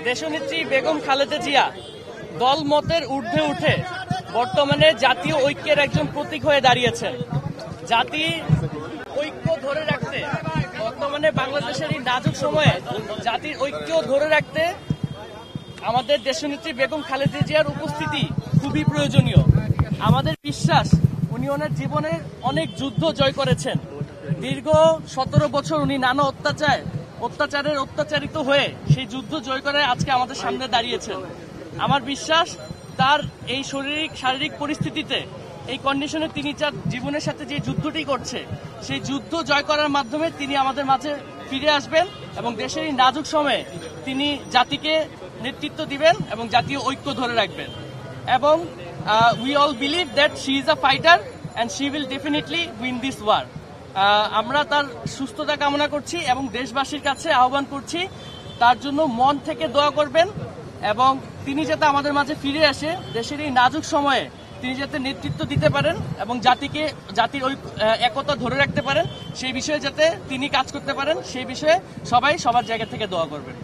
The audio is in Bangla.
দেশনেত্রী বেগম খালেদা জিয়া দল মতের ঊর্ধ্বে উঠে বর্তমানে জাতীয় ঐক্যের একজন প্রতীক হয়ে দাঁড়িয়েছেন। জাতি ঐক্য ধরে রাখতে বর্তমানে বাংলাদেশের এই নাজুক সময়ে জাতির ঐক্য ধরে রাখতে আমাদের দেশনেত্রী বেগম খালেদা জিয়ার উপস্থিতি খুবই প্রয়োজনীয়। আমাদের বিশ্বাস উনি ওনার জীবনে অনেক যুদ্ধ জয় করেছেন। দীর্ঘ 17 বছর উনি নানা অত্যাচারের অত্যাচারিত হয়ে সেই যুদ্ধ জয় করে আজকে আমাদের সামনে দাঁড়িয়েছেন। আমার বিশ্বাস তার এই শারীরিক পরিস্থিতিতে এই কন্ডিশনে তিনি তার জীবনের সাথে যে যুদ্ধটি করছে সেই যুদ্ধ জয় করার মাধ্যমে তিনি আমাদের মাঝে ফিরে আসবেন এবং দেশের এই নাজুক সময়ে তিনি জাতিকে নেতৃত্ব দিবেন এবং জাতীয় ঐক্য ধরে রাখবেন। এবং we all believe that she is a fighter and she will definitely win this war. আমরা তার সুস্থতা কামনা করছি এবং দেশবাসীর কাছে আহ্বান করছি তার জন্য মন থেকে দোয়া করবেন এবং তিনি যাতে আমাদের মাঝে ফিরে আসে, দেশের এই নাজুক সময়ে তিনি যাতে নেতৃত্ব দিতে পারেন এবং জাতির একতা ধরে রাখতে পারেন, সেই বিষয়ে যাতে তিনি কাজ করতে পারেন, সেই বিষয়ে সবাই সবার জায়গা থেকে দোয়া করবেন।